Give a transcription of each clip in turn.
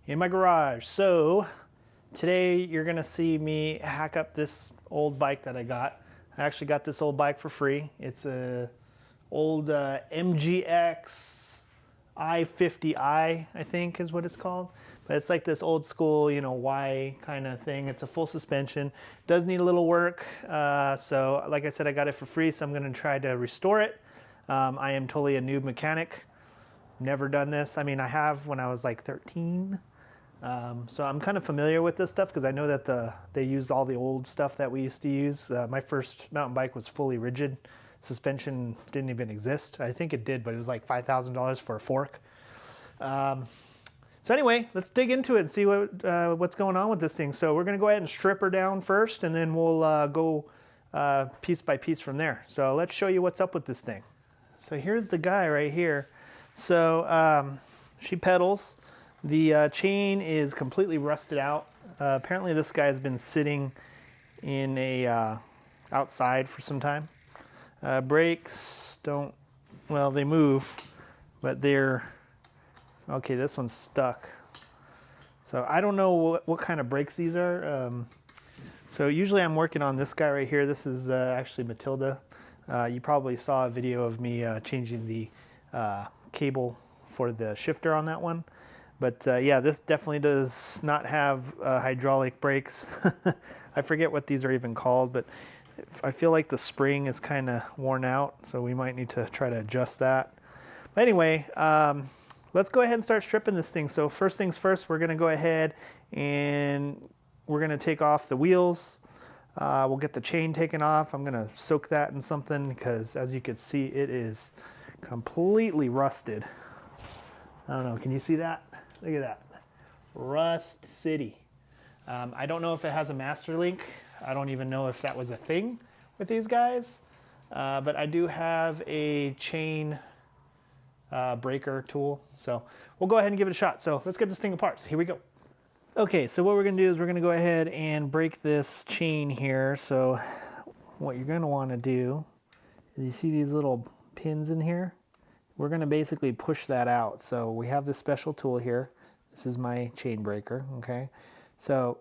in my garage. So today you're gonna see me hack up this old bike that I got. I actually got this old bike for free. It's a old MGX D50I, I think is what it's called. But it's like this old school, you know, Y kind of thing. It's a full suspension. Does need a little work. So like I said, I got it for free, so I'm gonna try to restore it. I am totally a noob mechanic. Never done this. I mean, I have when I was like 13. So I'm kind of familiar with this stuff because I know that they used all the old stuff that we used to use. My first mountain bike was fully rigid. Suspension didn't even exist. I think it did, but it was like $5,000 for a fork. So anyway, let's dig into it and see what's going on with this thing. So we're going to go ahead and strip her down first, and then we'll go piece by piece from there. So let's show you what's up with this thing. So here's the guy right here. So she pedals. The chain is completely rusted out. Apparently this guy has been sitting in a outside for some time. Brakes don't, well, they move, but they're, okay, this one's stuck. So I don't know what kind of brakes these are. So usually I'm working on this guy right here. This is actually Matilda. You probably saw a video of me changing the cable for the shifter on that one. But yeah, this definitely does not have hydraulic brakes. I forget what these are even called, but I feel like the spring is kind of worn out, so we might need to try to adjust that. But anyway, let's go ahead and start stripping this thing. So first things first, we're going to go ahead and we're going to take off the wheels. We'll get the chain taken off. I'm going to soak that in something because, as you can see, it is completely rusted. I don't know, can you see that? Look at that. Rust City. I don't know if it has a master link. I don't even know if that was a thing with these guys. But I do have a chain breaker tool. So we'll go ahead and give it a shot. So let's get this thing apart. So here we go. Okay, so what we're going to do is we're going to go ahead and break this chain here. So what you're going to want to do is, you see these little pins in here? We're going to basically push that out. So we have this special tool here. This is my chain breaker, okay? So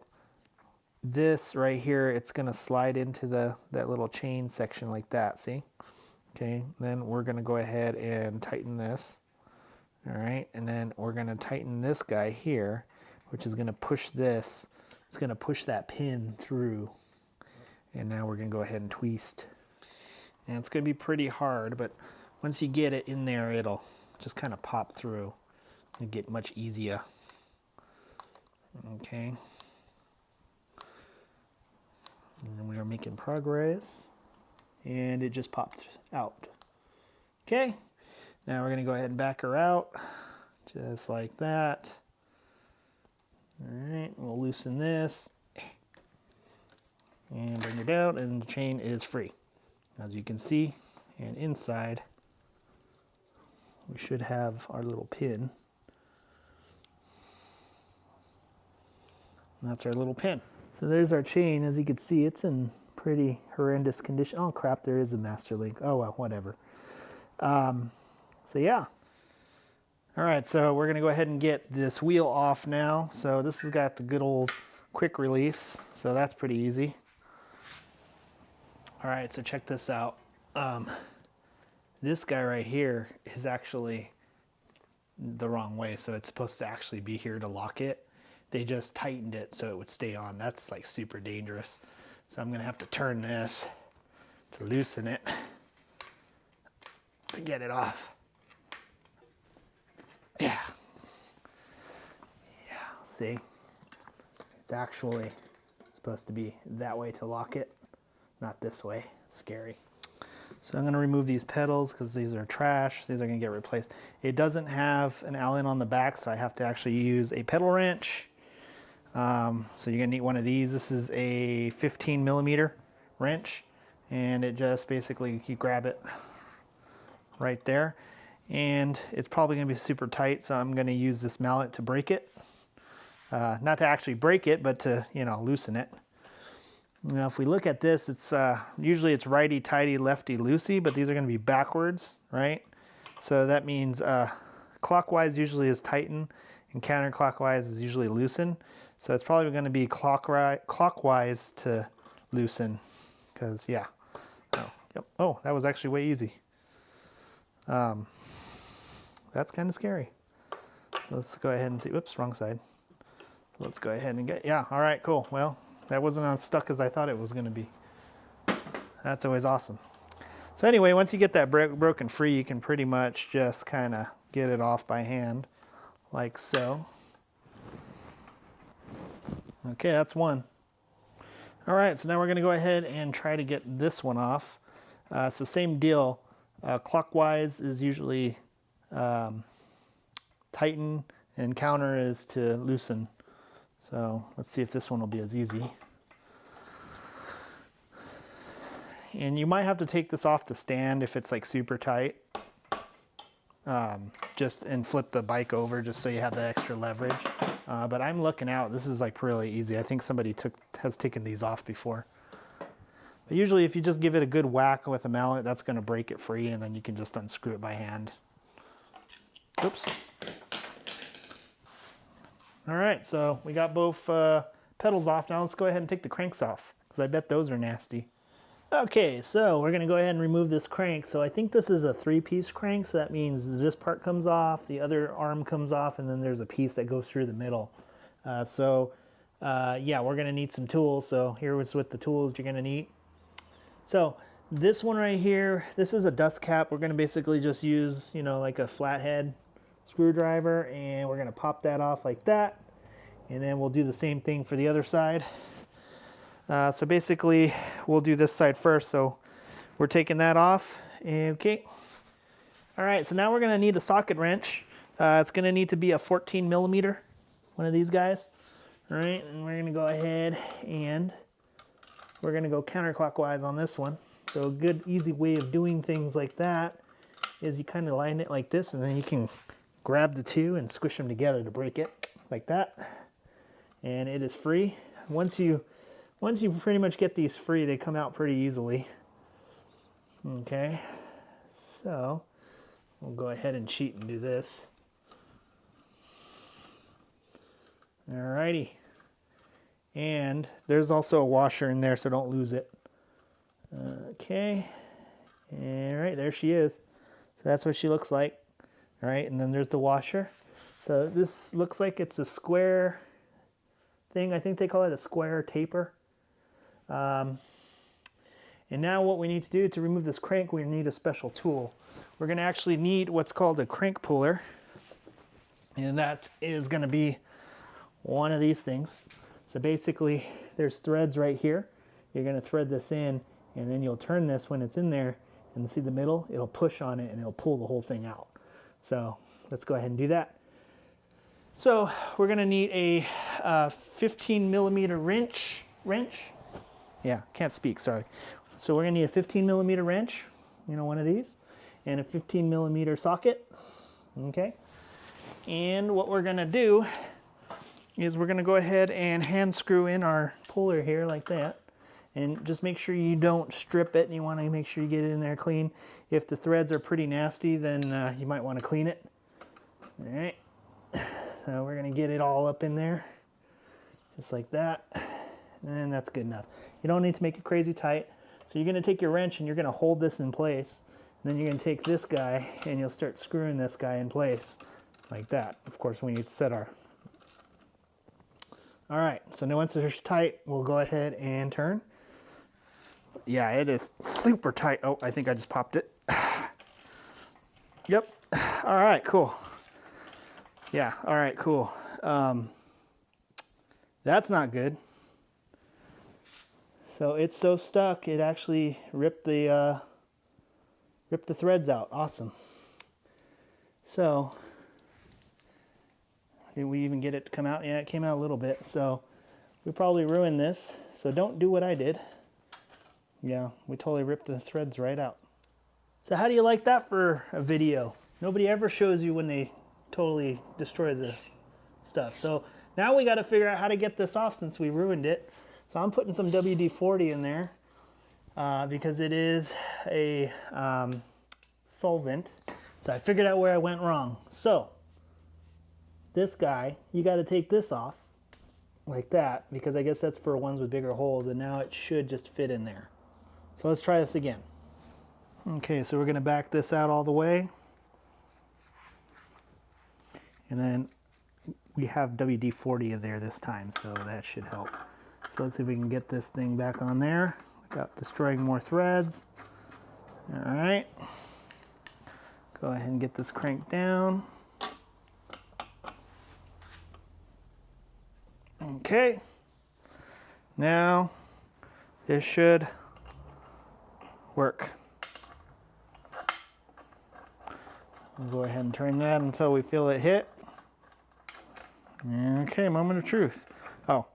this right here, it's going to slide into that little chain section like that, see? Okay, then we're going to go ahead and tighten this. All right, and then we're going to tighten this guy here, which is going to push this. It's going to push that pin through. And now we're going to go ahead and twist. And it's going to be pretty hard, but once you get it in there, it'll just kind of pop through and get much easier. Okay. And we are making progress. And it just popped out. Okay. Now we're going to go ahead and back her out. Just like that. Alright, we'll loosen this. And bring her down, and the chain is free. As you can see, and inside, we should have our little pin. And that's our little pin. So there's our chain. As you can see, it's in pretty horrendous condition. Oh crap, there is a master link. Oh well, whatever. So yeah. Alright, so we're going to go ahead and get this wheel off now. So this has got the good old quick release. So that's pretty easy. Alright, so check this out. This guy right here is actually the wrong way, so it's supposed to actually be here to lock it. They just tightened it so it would stay on. That's like super dangerous. So I'm gonna have to turn this to loosen it to get it off. Yeah. Yeah, see? It's actually supposed to be that way to lock it, not this way. Scary. So I'm going to remove these pedals because these are trash. These are going to get replaced. It doesn't have an Allen on the back, so I have to actually use a pedal wrench. So you're going to need one of these. This is a 15mm wrench, and it just basically, you grab it right there, and it's probably going to be super tight, so I'm going to use this mallet to break it. Not to actually break it, but to, you know, loosen it. Now if we look at this, it's usually it's righty-tighty, lefty-loosey, but these are going to be backwards, right? So that means clockwise usually is tighten, and counterclockwise is usually loosen. So it's probably going to be clockwise to loosen, because yeah. Oh, yep. Oh, that was actually way easy. That's kind of scary. Let's go ahead and see. Oops, wrong side. Let's go ahead and get, yeah, all right, cool. Well, that wasn't as stuck as I thought it was going to be. That's always awesome. So anyway, once you get that broken free, you can pretty much just kind of get it off by hand, like so. Okay, that's one. All right, so now we're going to go ahead and try to get this one off. So same deal. Clockwise is usually tighten, and counter is to loosen. So let's see if this one will be as easy. And you might have to take this off the stand if it's like super tight. Just and flip the bike over just so you have that extra leverage. But I'm looking out. This is like really easy. I think somebody has taken these off before. But usually if you just give it a good whack with a mallet, that's going to break it free, and then you can just unscrew it by hand. Oops. All right, so we got both pedals off. Now let's go ahead and take the cranks off, because I bet those are nasty. Okay, so we're going to go ahead and remove this crank. So I think this is a 3-piece crank, so that means this part comes off, the other arm comes off, and then there's a piece that goes through the middle. Yeah, we're going to need some tools. So here's what the tools you're going to need. So this one right here, this is a dust cap. We're going to basically just use, you know, like a flathead screwdriver, and we're going to pop that off like that. And then we'll do the same thing for the other side. So basically, we'll do this side first. So we're taking that off. Okay. All right, so now we're going to need a socket wrench. It's going to need to be a 14 millimeter, one of these guys. All right, and we're going to go ahead and we're going to go counterclockwise on this one. So a good, easy way of doing things like that is you kind of line it like this, and then you can grab the two and squish them together to break it, like that. And it is free. Once you pretty much get these free, they come out pretty easily. Okay, so we'll go ahead and cheat and do this. Alrighty. And there's also a washer in there, so don't lose it. Okay. All right, there she is. So that's what she looks like. All right, and then there's the washer. So this looks like it's a square thing. I think they call it a square taper. And now what we need to do to remove this crank, we need a special tool. We're going to actually need what's called a crank puller. And that is going to be one of these things. So basically, there's threads right here. You're going to thread this in, and then you'll turn this when it's in there, and see the middle? It'll push on it, and it'll pull the whole thing out. So let's go ahead and do that. So we're going to need a 15 millimeter wrench. Yeah, can't speak, sorry. So we're going to need a 15 millimeter wrench, you know, one of these, and a 15 millimeter socket. Okay. And what we're going to do is we're going to go ahead and hand screw in our puller here like that, and just make sure you don't strip it, and you want to make sure you get it in there clean. If the threads are pretty nasty, then you might want to clean it. All right, so we're going to get it all up in there just like that, and that's good enough. You don't need to make it crazy tight. So you're going to take your wrench and you're going to hold this in place, and then you're going to take this guy and you'll start screwing this guy in place like that. Of course, we need to set our... All right, so now once it's tight, we'll go ahead and turn. Yeah, it is super tight. Oh, I think I just popped it. Yep. All right, cool. Yeah, all right, cool. That's not good. So it's so stuck, it actually ripped the threads out. Awesome. So, did we even get it to come out? Yeah, it came out a little bit. So we probably ruined this. So don't do what I did. Yeah, we totally ripped the threads right out. So how do you like that for a video? Nobody ever shows you when they totally destroy the stuff. So now we got to figure out how to get this off since we ruined it. So I'm putting some WD-40 in there because it is a solvent. So I figured out where I went wrong. So this guy, you got to take this off like that, because I guess that's for ones with bigger holes, and now it should just fit in there. So let's try this again. Okay, so we're going to back this out all the way. And then we have WD-40 in there this time, so that should help. So let's see if we can get this thing back on there without destroying more threads. All right. Go ahead and get this crank down. Okay. Now this should work. We'll go ahead and turn that until we feel it hit. Okay, moment of truth. Oh,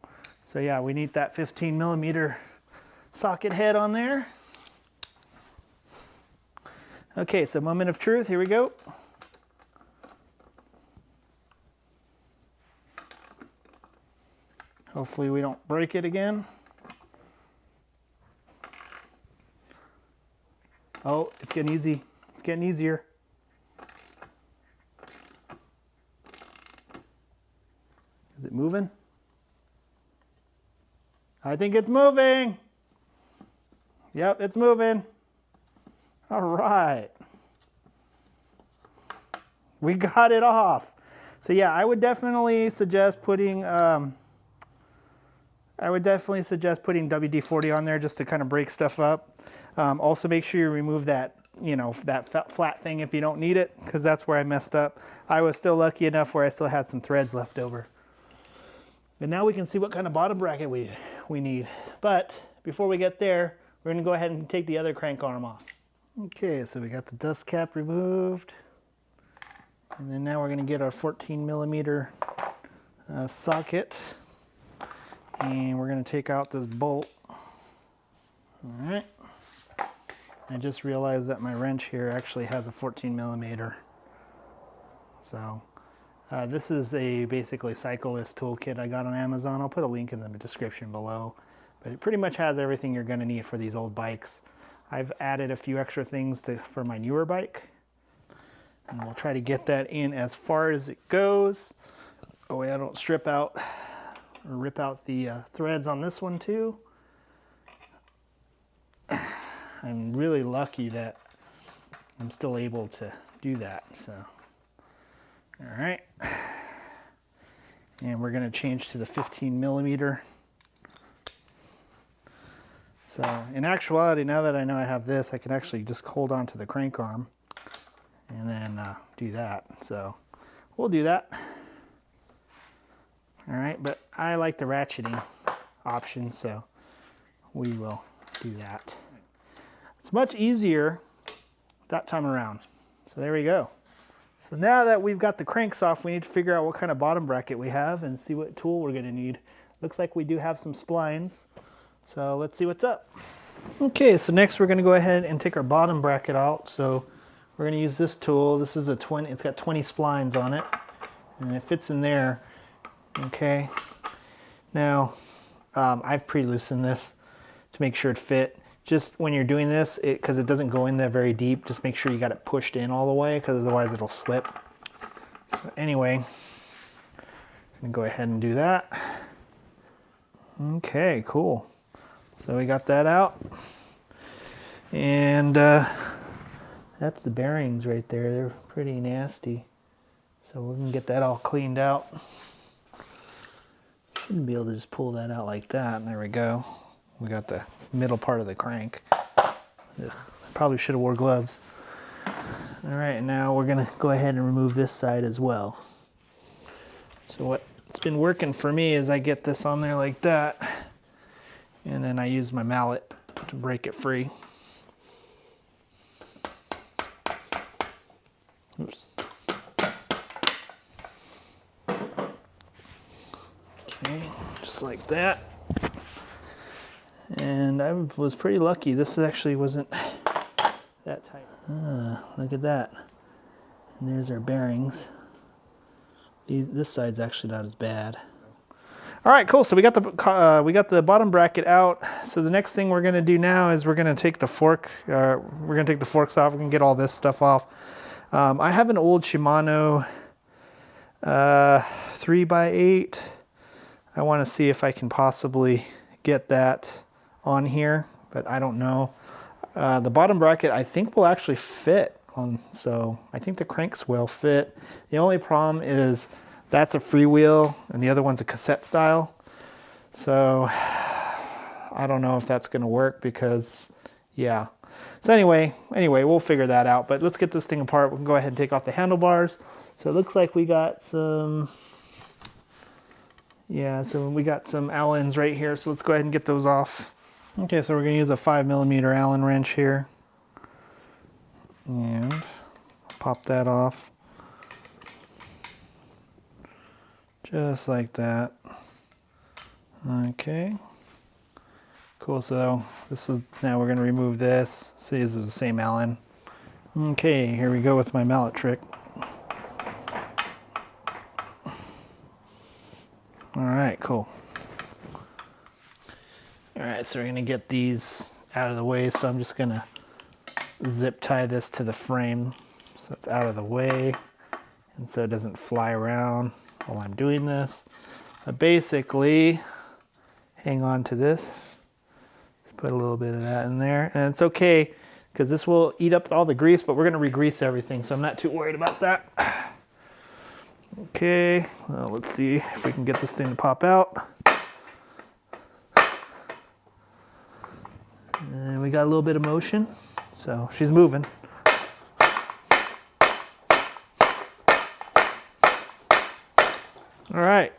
so yeah, we need that 15mm socket head on there. Okay, so moment of truth, here we go. Hopefully we don't break it again. Oh, it's getting easy. It's getting easier. Is it moving? I think it's moving. Yep, it's moving. All right. We got it off. So yeah, I would definitely suggest putting WD-40 on there just to kind of break stuff up. Also make sure you remove that, you know, that flat thing if you don't need it, because that's where I messed up. I was still lucky enough where I still had some threads left over. And now we can see what kind of bottom bracket we need. But before we get there, we're going to go ahead and take the other crank arm off. Okay, so we got the dust cap removed. And then now we're going to get our 14mm socket. And we're going to take out this bolt. All right. I just realized that my wrench here actually has a 14mm. So this is a basically cyclist toolkit I got on Amazon. I'll put a link in the description below. But it pretty much has everything you're going to need for these old bikes. I've added a few extra things for my newer bike. And we'll try to get that in as far as it goes. Oh wait, I don't strip out or rip out the threads on this one too. I'm really lucky that I'm still able to do that. So, all right. And we're going to change to the 15mm. So in actuality, now that I know I have this, I can actually just hold on to the crank arm and then do that. So we'll do that. All right, but I like the ratcheting option, so we will do that. It's much easier that time around. So there we go. So now that we've got the cranks off, we need to figure out what kind of bottom bracket we have and see what tool we're going to need. Looks like we do have some splines. So let's see what's up. Okay, so next we're going to go ahead and take our bottom bracket out. So we're going to use this tool. This is a 20, it's got 20 splines on it, and it fits in there. Okay, now I've pre-loosened this to make sure it fit. Just when you're doing this, because it doesn't go in there very deep, just make sure you got it pushed in all the way, because otherwise it'll slip. So anyway, I'm going to go ahead and do that. Okay, cool. So we got that out. And that's the bearings right there. They're pretty nasty. So we can get that all cleaned out. Shouldn't be able to just pull that out like that. And there we go. We got the middle part of the crank. Ugh, probably should have wore gloves. All right, now we're gonna go ahead and remove this side as well. So what's been working for me is I get this on there like that, and then I use my mallet to break it free. Oops. Okay, just like that. And I was pretty lucky. This actually wasn't that tight. Look at that. And there's our bearings. This side's actually not as bad. All right, cool. So we got the bottom bracket out. So the next thing we're going to do now is we're going to take the fork. We're going to take the forks off. We're going to get all this stuff off. I have an old Shimano 3x8. I want to see if I can possibly get that on here, but I don't know. The bottom bracket I think will actually fit on, so I think the cranks will fit. The only problem is that's a freewheel and the other one's a cassette style. So I don't know if that's going to work because, yeah. So anyway, we'll figure that out. But let's get this thing apart. We can go ahead and take off the handlebars. So it looks like we got some, yeah, so we got some Allens right here. So let's go ahead and get those off. Okay, so we're going to use a 5mm Allen wrench here. And pop that off. Just like that. Okay. Cool, so this is, now we're going to remove this. See, this is the same Allen. Okay, here we go with my mallet trick. Alright, cool. Alright, so we're going to get these out of the way, so I'm just going to zip tie this to the frame so it's out of the way and so it doesn't fly around while I'm doing this. But basically, hang on to this. Just put a little bit of that in there. And it's okay because this will eat up all the grease, but we're going to re-grease everything, so I'm not too worried about that. Okay, well, let's see if we can get this thing to pop out. And we got a little bit of motion, so she's moving. All right,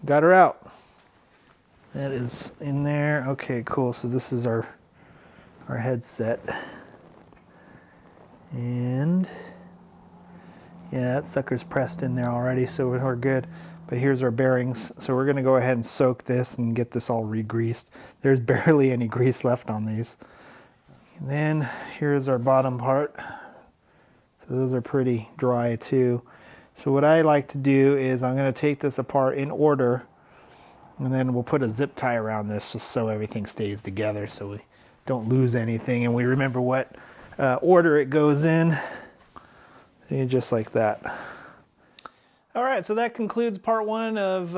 got her out. That is in there. Okay, cool. So this is our headset. And yeah, that sucker's pressed in there already, so we're good. But here's our bearings. So we're gonna go ahead and soak this and get this all re-greased. There's barely any grease left on these. And then here's our bottom part. So those are pretty dry too. So what I like to do is I'm gonna take this apart in order, and then we'll put a zip tie around this just so everything stays together so we don't lose anything and we remember what order it goes in. And just like that. All right, so that concludes part one of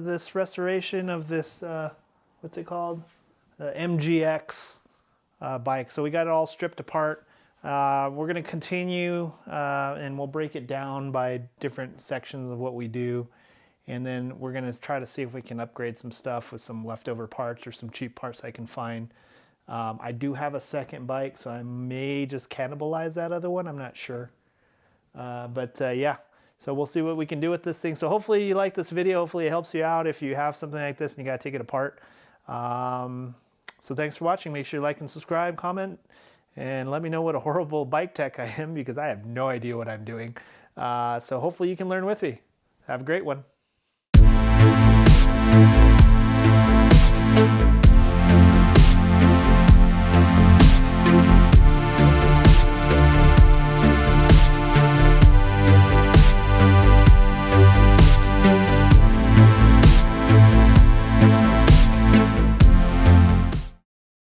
this restoration of this, what's it called? MGX bike. So we got it all stripped apart. We're going to continue and we'll break it down by different sections of what we do. And then we're going to try to see if we can upgrade some stuff with some leftover parts or some cheap parts I can find. I do have a second bike, so I may just cannibalize that other one. I'm not sure. Yeah, so we'll see what we can do with this thing. So hopefully you like this video. Hopefully it helps you out if you have something like this and you got to take it apart. So thanks for watching. Make sure you like and subscribe, comment, and let me know what a horrible bike tech I am because I have no idea what I'm doing. So hopefully you can learn with me. Have a great one.